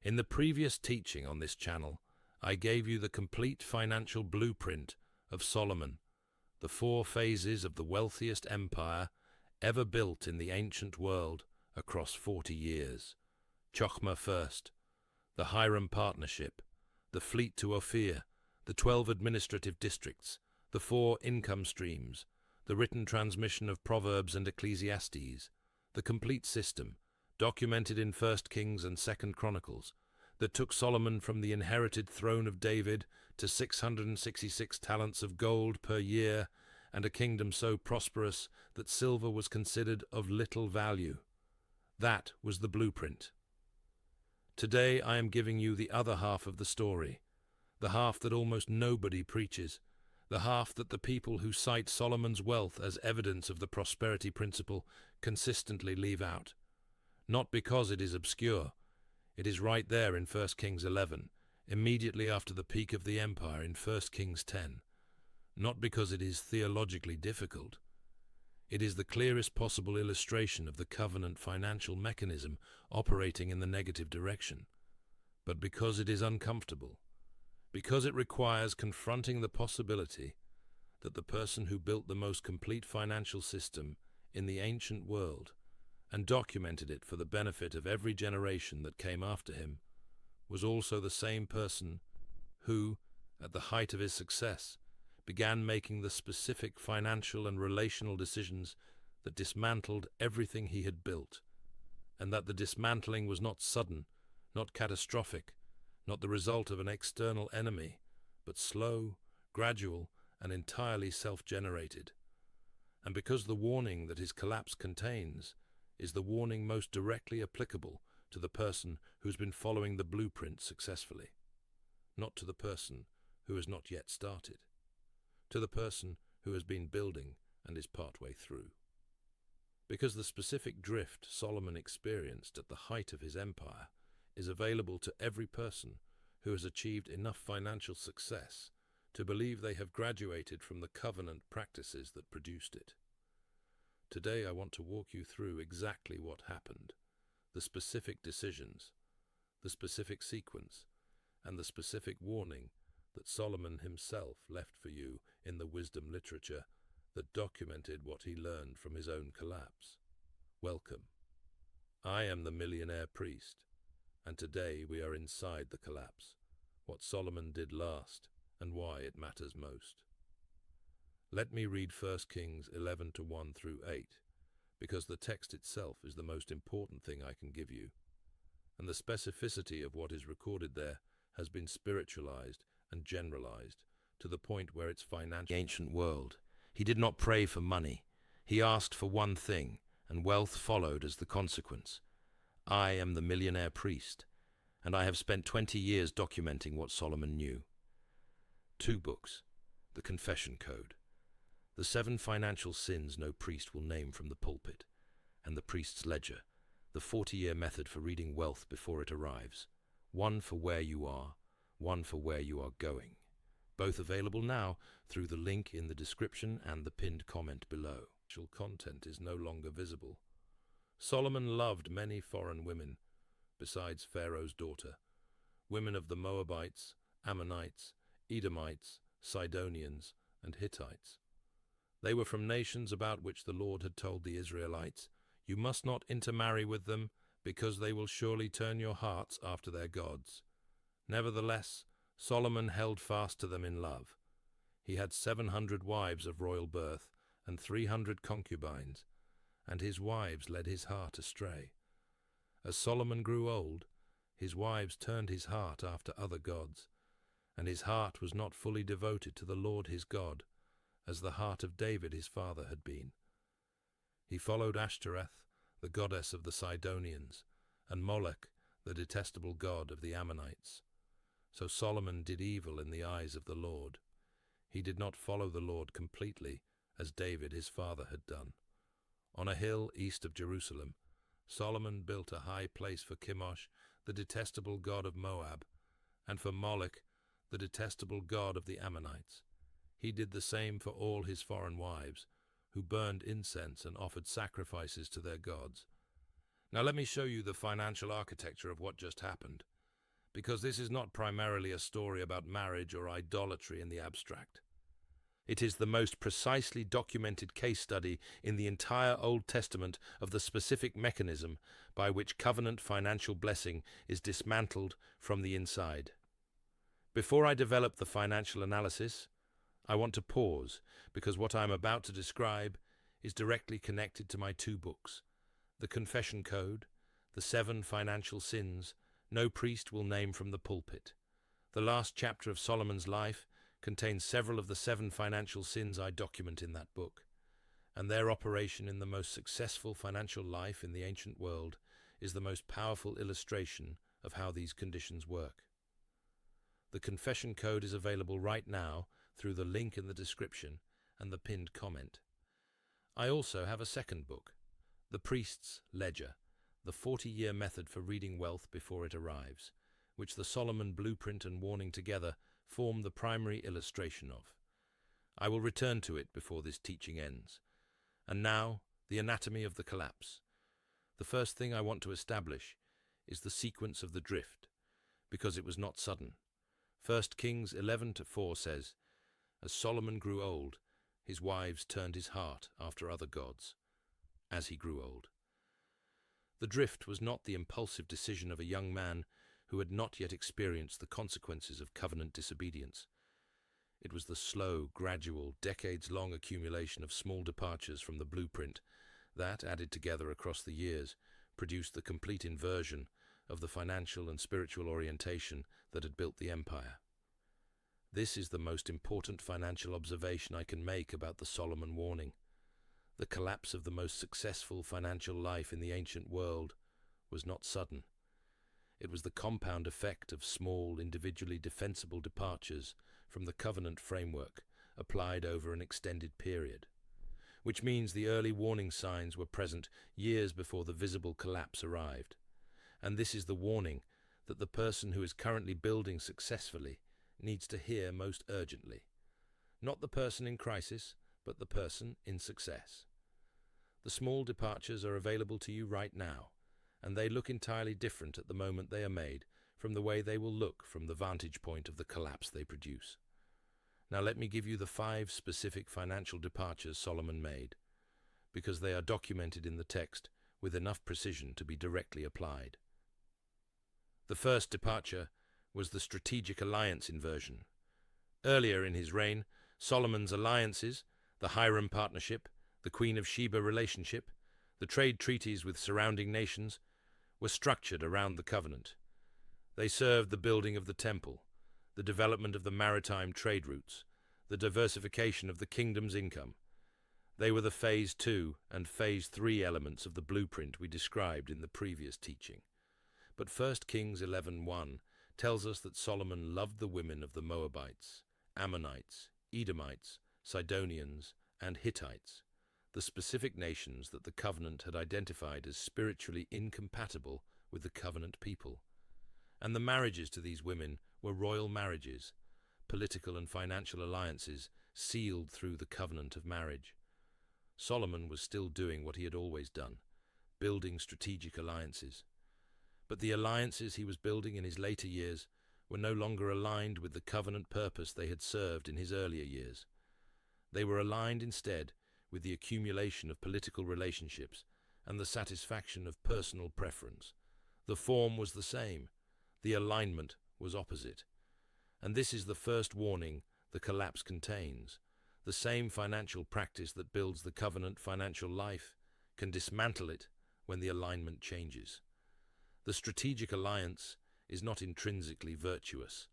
In the previous teaching on this channel, I gave you the complete financial blueprint of Solomon, the 4 phases of the wealthiest empire ever built in the ancient world across 40 years. Chokhmah first, the Hiram Partnership, the fleet to Ophir, the 12 administrative districts, the 4 income streams, the written transmission of Proverbs and Ecclesiastes, the complete system, documented in 1 Kings and 2 Chronicles, that took Solomon from the inherited throne of David to 666 talents of gold per year and a kingdom so prosperous that silver was considered of little value. That was the blueprint. Today I am giving you the other half of the story, the half that almost nobody preaches, the half that the people who cite Solomon's wealth as evidence of the prosperity principle consistently leave out. Not because it is obscure. It is right there in 1 Kings 11, immediately after the peak of the empire in 1 Kings 10. Not because it is theologically difficult. It is the clearest possible illustration of the covenant financial mechanism operating in the negative direction. But because it is uncomfortable. Because it requires confronting the possibility that the person who built the most complete financial system in the ancient world and documented it for the benefit of every generation that came after him, was also the same person who, at the height of his success, began making the specific financial and relational decisions that dismantled everything he had built, and that the dismantling was not sudden, not catastrophic, not the result of an external enemy, but slow, gradual, and entirely self-generated. And because the warning that his collapse contains is the warning most directly applicable to the person who's been following the blueprint successfully, not to the person who has not yet started, to the person who has been building and is partway through. Because the specific drift Solomon experienced at the height of his empire is available to every person who has achieved enough financial success to believe they have graduated from the covenant practices that produced it. Today I want to walk you through exactly what happened, the specific decisions, the specific sequence, and the specific warning that Solomon himself left for you in the wisdom literature that documented what he learned from his own collapse. Welcome. I am the Millionaire Priest, and today we are inside the collapse, what Solomon did last, and why it matters most. Let me read 1 Kings 11 to 1 through 8, because the text itself is the most important thing I can give you, and the specificity of what is recorded there has been spiritualized and generalized to the point where it's financial. The ancient world. He did not pray for money. He asked for one thing, and wealth followed as the consequence. I am the Millionaire Priest, and I have spent 20 years documenting what Solomon knew. 2 books, the Confession Code, the 7 financial sins no priest will name from the pulpit, and the priest's ledger, the 40-year method for reading wealth before it arrives, one for where you are, one for where you are going, both available now through the link in the description and the pinned comment below. Actual content is no longer visible. Solomon loved many foreign women, besides Pharaoh's daughter, women of the Moabites, Ammonites, Edomites, Sidonians, and Hittites. They were from nations about which the Lord had told the Israelites, "You must not intermarry with them, because they will surely turn your hearts after their gods." Nevertheless, Solomon held fast to them in love. He had 700 wives of royal birth and 300 concubines, and his wives led his heart astray. As Solomon grew old, his wives turned his heart after other gods, and his heart was not fully devoted to the Lord his God, as the heart of David his father had been. He followed Ashtoreth, the goddess of the Sidonians, and Molech, the detestable god of the Ammonites. So Solomon did evil in the eyes of the Lord. He did not follow the Lord completely, as David his father had done. On a hill east of Jerusalem, Solomon built a high place for Chemosh, the detestable god of Moab, and for Molech, the detestable god of the Ammonites. He did the same for all his foreign wives, who burned incense and offered sacrifices to their gods. Now let me show you the financial architecture of what just happened. because this is not primarily a story about marriage or idolatry in the abstract. It is the most precisely documented case study in the entire Old Testament of the specific mechanism by which covenant financial blessing is dismantled from the inside. Before I develop the financial analysis, I want to pause because what I am about to describe is directly connected to my two books, The Confession Code, The 7 Financial Sins No Priest Will Name from the Pulpit. The last chapter of Solomon's life contains several of the 7 financial sins I document in that book, and their operation in the most successful financial life in the ancient world is the most powerful illustration of how these conditions work. The Confession Code is available right now through the link in the description and the pinned comment. I also have a second book, The Priest's Ledger, the 40-year method for reading wealth before it arrives, which the Solomon blueprint and warning together form the primary illustration of. I will return to it before this teaching ends. And now, the anatomy of the collapse. The first thing I want to establish is the sequence of the drift, because it was not sudden. 1 Kings 11:4 says, "As Solomon grew old, his wives turned his heart after other gods." As he grew old. The drift was not the impulsive decision of a young man who had not yet experienced the consequences of covenant disobedience. It was the slow, gradual, decades-long accumulation of small departures from the blueprint that, added together across the years, produced the complete inversion of the financial and spiritual orientation that had built the empire. This is the most important financial observation I can make about the Solomon warning. The collapse of the most successful financial life in the ancient world was not sudden. It was the compound effect of small, individually defensible departures from the covenant framework applied over an extended period, which means the early warning signs were present years before the visible collapse arrived. And this is the warning that the person who is currently building successfully needs to hear most urgently. Not the person in crisis, but the person in success. The small departures are available to you right now, and they look entirely different at the moment they are made from the way they will look from the vantage point of the collapse they produce. Now let me give you the 5 specific financial departures Solomon made, because they are documented in the text with enough precision to be directly applied. The first departure was the strategic alliance inversion. Earlier in his reign, Solomon's alliances, the Hiram partnership, the Queen of Sheba relationship, the trade treaties with surrounding nations, were structured around the covenant. They served the building of the temple, the development of the maritime trade routes, the diversification of the kingdom's income. They were the Phase 2 and Phase 3 elements of the blueprint we described in the previous teaching. But 1 Kings 11:1 tells us that Solomon loved the women of the Moabites, Ammonites, Edomites, Sidonians, and Hittites, the specific nations that the covenant had identified as spiritually incompatible with the covenant people. And the marriages to these women were royal marriages, political and financial alliances sealed through the covenant of marriage. Solomon was still doing what he had always done, building strategic alliances. But the alliances he was building in his later years were no longer aligned with the covenant purpose they had served in his earlier years. They were aligned instead with the accumulation of political relationships and the satisfaction of personal preference. The form was the same, the alignment was opposite. And this is the first warning the collapse contains. The same financial practice that builds the covenant financial life can dismantle it when the alignment changes. The strategic alliance is not intrinsically virtuous.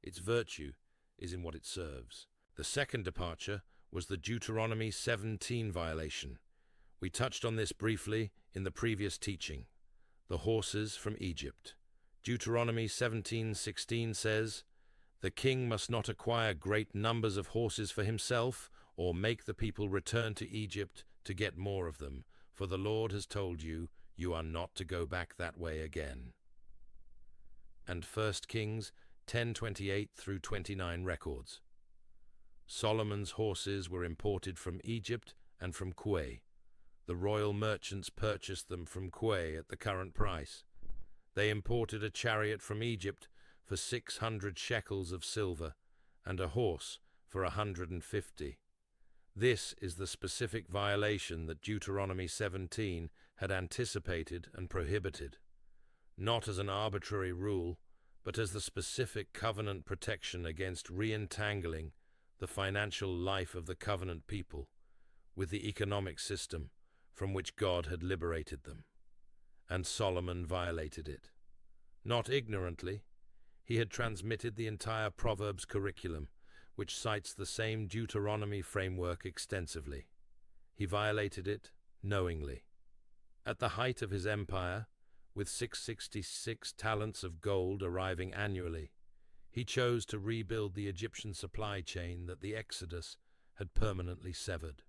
Its virtue is in what it serves. The second departure was the Deuteronomy 17 violation. We touched on this briefly in the previous teaching. The horses from Egypt. Deuteronomy 17:16 says, "The king must not acquire great numbers of horses for himself, or make the people return to Egypt to get more of them, for the Lord has told you, you are not to go back that way again." And 1 Kings 10:28 through 29 records. Solomon's horses were imported from Egypt and from Kuwait. The royal merchants purchased them from Kuwait at the current price. They imported a chariot from Egypt for 600 shekels of silver and a horse for 150. This is the specific violation that Deuteronomy 17 had anticipated and prohibited, not as an arbitrary rule, but as the specific covenant protection against re-entangling the financial life of the covenant people with the economic system from which God had liberated them. And Solomon violated it. Not ignorantly, he had transmitted the entire Proverbs curriculum, which cites the same Deuteronomy framework extensively. He violated it knowingly. At the height of his empire, with 666 talents of gold arriving annually, he chose to rebuild the Egyptian supply chain that the Exodus had permanently severed.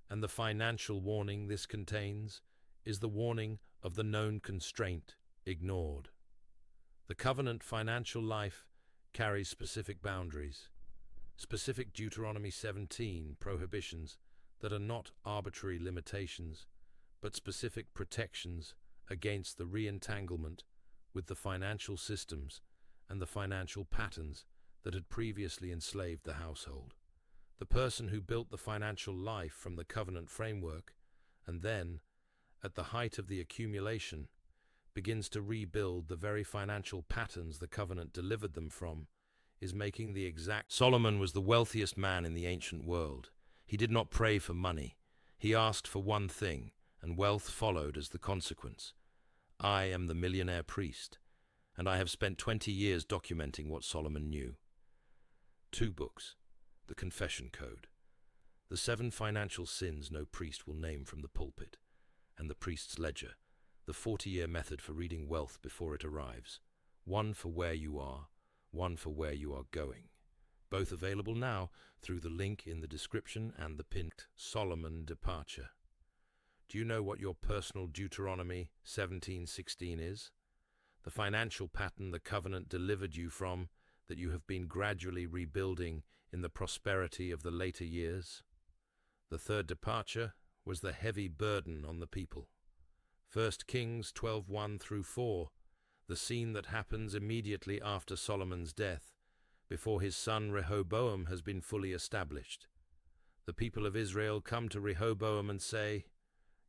And the financial warning this contains is the warning of the known constraint ignored. The covenant financial life carries specific boundaries, specific Deuteronomy 17 prohibitions that are not arbitrary limitations, but specific protections against the re-entanglement with the financial systems and the financial patterns that had previously enslaved the household. The person who built the financial life from the covenant framework, and then, at the height of the accumulation, begins to rebuild the very financial patterns the covenant delivered them from, is making the exact... Solomon was the wealthiest man in the ancient world. He did not pray for money. He asked for one thing, and wealth followed as the consequence. I am the millionaire priest, and I have spent 20 years documenting what Solomon knew. 2 books. The Confession Code. The 7 financial sins no priest will name from the pulpit, and the priest's ledger, the 40-year method for reading wealth before it arrives. One for where you are, one for where you are going. Both available now through the link in the description and the pinned Solomon Departure. Do you know what your personal Deuteronomy 17:16 is? The financial pattern the covenant delivered you from that you have been gradually rebuilding in the prosperity of the later years? The third departure was the heavy burden on the people. 1 Kings 12:1 through 4, the scene that happens immediately after Solomon's death, before his son Rehoboam has been fully established. The people of Israel come to Rehoboam and say,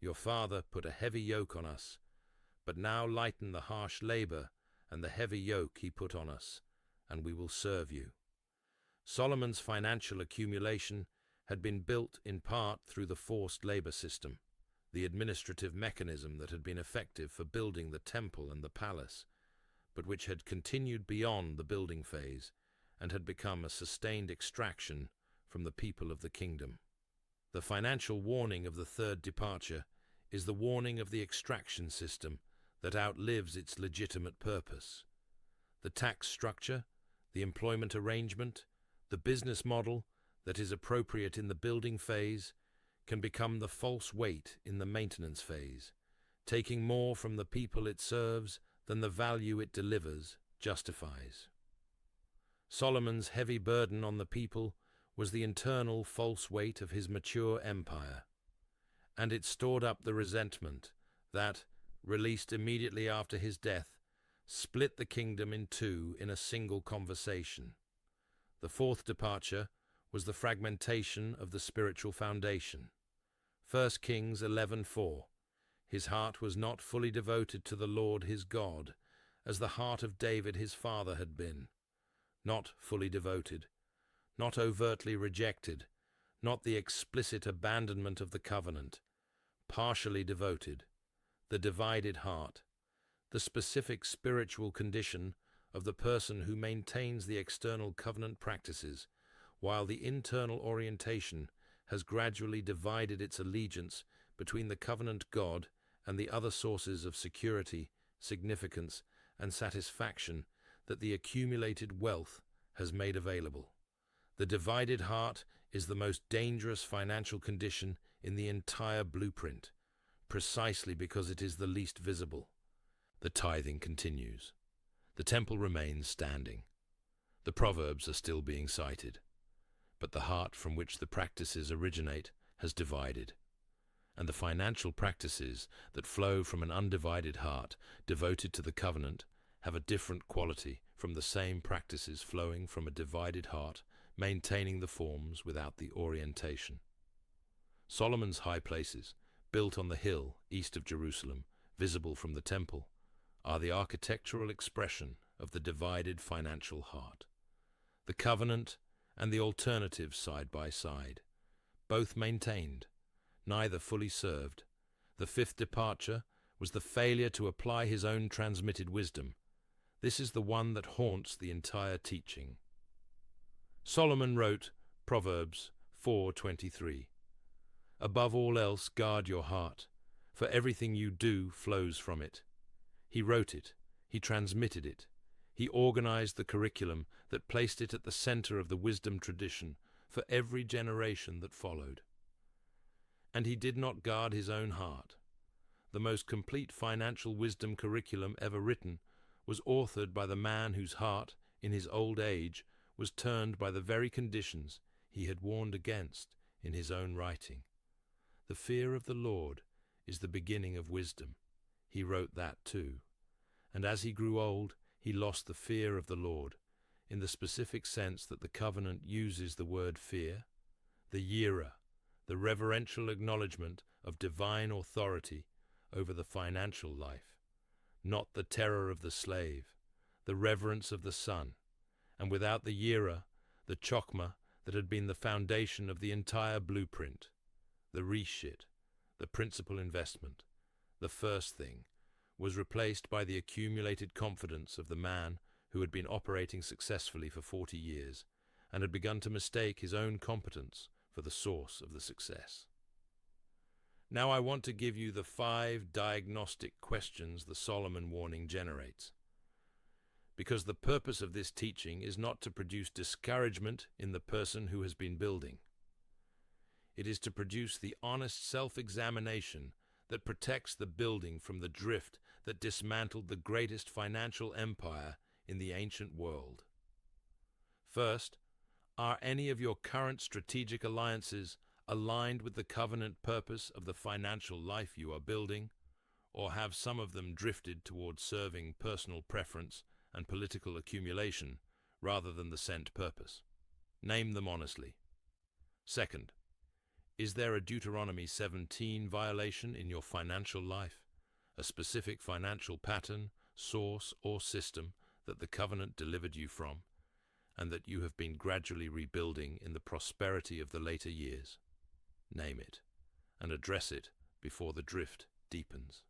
"Your father put a heavy yoke on us, but now lighten the harsh labor and the heavy yoke he put on us, and we will serve you." Solomon's financial accumulation had been built in part through the forced labor system, the administrative mechanism that had been effective for building the temple and the palace, but which had continued beyond the building phase and had become a sustained extraction from the people of the kingdom. The financial warning of the third departure is the warning of the extraction system that outlives its legitimate purpose. The tax structure, the employment arrangement, the business model that is appropriate in the building phase can become the false weight in the maintenance phase, taking more from the people it serves than the value it delivers justifies. Solomon's heavy burden on the people was the internal false weight of his mature empire, and it stored up the resentment that, released immediately after his death, split the kingdom in two in a single conversation. The fourth departure was the fragmentation of the spiritual foundation. 1 Kings 11:4. His heart was not fully devoted to the Lord his God, as the heart of David his father had been. Not fully devoted, not overtly rejected, not the explicit abandonment of the covenant, partially devoted, the divided heart, the specific spiritual condition of the person who maintains the external covenant practices, while the internal orientation has gradually divided its allegiance between the covenant God and the other sources of security, significance, and satisfaction that the accumulated wealth has made available. The divided heart is the most dangerous financial condition in the entire blueprint, precisely because it is the least visible. The tithing continues. The temple remains standing. The proverbs are still being cited. But the heart from which the practices originate has divided. and the financial practices that flow from an undivided heart devoted to the covenant have a different quality from the same practices flowing from a divided heart, maintaining the forms without the orientation. Solomon's high places, built on the hill east of Jerusalem, visible from the temple, are the architectural expression of the divided financial heart. The covenant and the alternative side by side, both maintained, neither fully served. The fifth departure was the failure to apply his own transmitted wisdom. This is the one that haunts the entire teaching. Solomon wrote Proverbs 4:23. Above all else, guard your heart, for everything you do flows from it. He wrote it, he transmitted it, he organized the curriculum that placed it at the center of the wisdom tradition for every generation that followed. And he did not guard his own heart. The most complete financial wisdom curriculum ever written was authored by the man whose heart, in his old age, was turned by the very conditions he had warned against in his own writing. The fear of the Lord is the beginning of wisdom. He wrote that too. And as he grew old, he lost the fear of the Lord, in the specific sense that the covenant uses the word fear, the yira, the reverential acknowledgement of divine authority over the financial life, not the terror of the slave, the reverence of the son, and without the yira, the chokmah that had been the foundation of the entire blueprint, the reshit, the principal investment, the first thing, was replaced by the accumulated confidence of the man who had been operating successfully for 40 years and had begun to mistake his own competence for the source of the success. Now I want to give you the 5 diagnostic questions the Solomon warning generates, because the purpose of this teaching is not to produce discouragement in the person who has been building. It is to produce the honest self-examination that protects the building from the drift that dismantled the greatest financial empire in the ancient world. First, are any of your current strategic alliances aligned with the covenant purpose of the financial life you are building, or have some of them drifted towards serving personal preference and political accumulation rather than the sent purpose? Name them honestly. Second, is there a Deuteronomy 17 violation in your financial life, a specific financial pattern, source, or system that the covenant delivered you from, and that you have been gradually rebuilding in the prosperity of the later years? Name it, and address it before the drift deepens.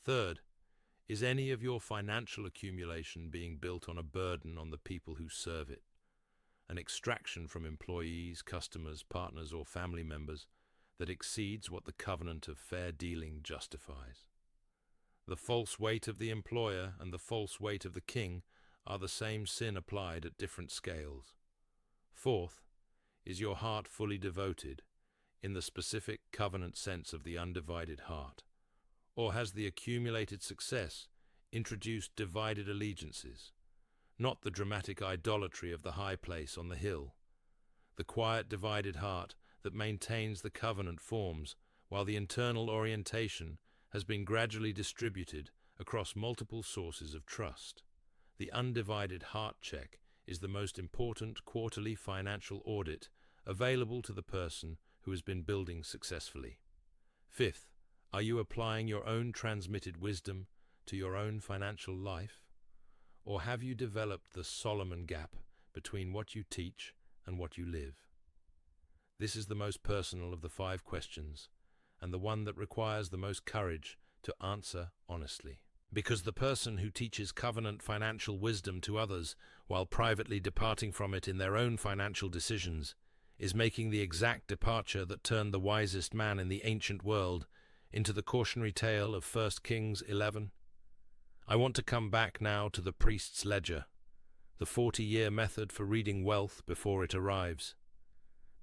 Third, is any of your financial accumulation being built on a burden on the people who serve it, an extraction from employees, customers, partners, or family members that exceeds what the covenant of fair dealing justifies? The false weight of the employer and the false weight of the king are the same sin applied at different scales. Fourth, is your heart fully devoted in the specific covenant sense of the undivided heart, or has the accumulated success introduced divided allegiances, not the dramatic idolatry of the high place on the hill? The quiet divided heart that maintains the covenant forms, while the internal orientation has been gradually distributed across multiple sources of trust. The undivided heart check is the most important quarterly financial audit available to the person who has been building successfully. Fifth, are you applying your own transmitted wisdom to your own financial life? Or have you developed the Solomon gap between what you teach and what you live? This is the most personal of the 5 questions, and the one that requires the most courage to answer honestly. Because the person who teaches covenant financial wisdom to others while privately departing from it in their own financial decisions is making the exact departure that turned the wisest man in the ancient world into the cautionary tale of 1 Kings 11. I want to come back now to the priest's ledger, the 40-year method for reading wealth before it arrives.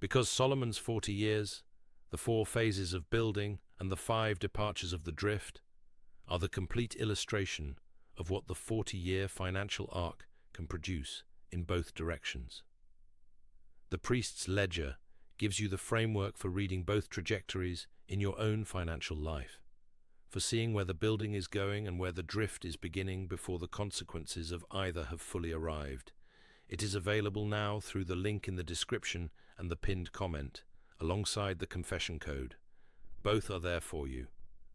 Because Solomon's 40 years, the 4 phases of building, and the 5 departures of the drift are the complete illustration of what the 40-year financial arc can produce in both directions. The priest's ledger gives you the framework for reading both trajectories in your own financial life, for seeing where the building is going and where the drift is beginning before the consequences of either have fully arrived. It is available now through the link in the description and the pinned comment, alongside the confession code. Both are there for you.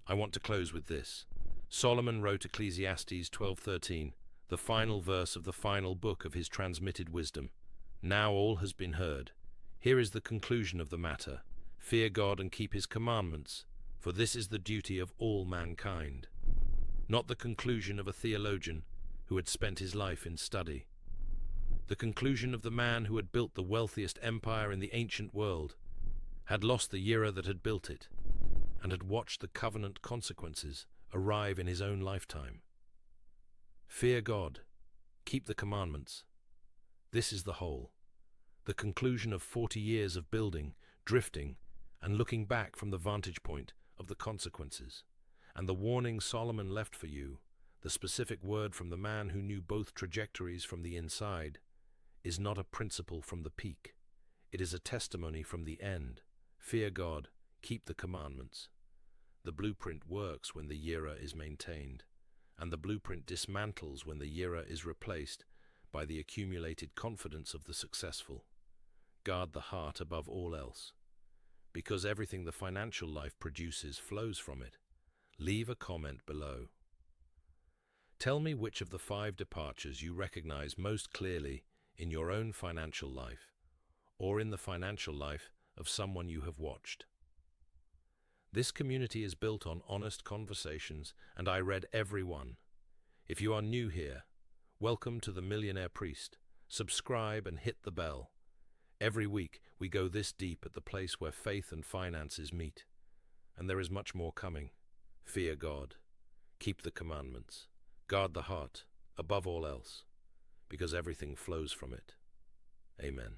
I want to close with this. Solomon wrote Ecclesiastes 12:13, the final verse of the final book of his transmitted wisdom. Now all has been heard. Here is the conclusion of the matter. Fear God and keep his commandments, for this is the duty of all mankind. Not the conclusion of a theologian who had spent his life in study. The conclusion of the man who had built the wealthiest empire in the ancient world, had lost the era that had built it, and had watched the covenant consequences arrive in his own lifetime. Fear God, keep the commandments. This is the whole. The conclusion of 40 years of building, drifting, and looking back from the vantage point of the consequences, and the warning Solomon left for you, the specific word from the man who knew both trajectories from the inside, is not a principle from the peak. It is a testimony from the end. Fear God, keep the commandments. The blueprint works when the era is maintained, and the blueprint dismantles when the era is replaced by the accumulated confidence of the successful. Guard the heart above all else, because everything the financial life produces flows from it. Leave a comment below. Tell me which of the 5 departures you recognize most clearly in your own financial life, or in the financial life of someone you have watched. This community is built on honest conversations, and I read every one. If you are new here, welcome to the Millionaire Priest. Subscribe and hit the bell. Every week we go this deep at the place where faith and finances meet, and there is much more coming. Fear God, keep the commandments, guard the heart above all else, because everything flows from it. Amen.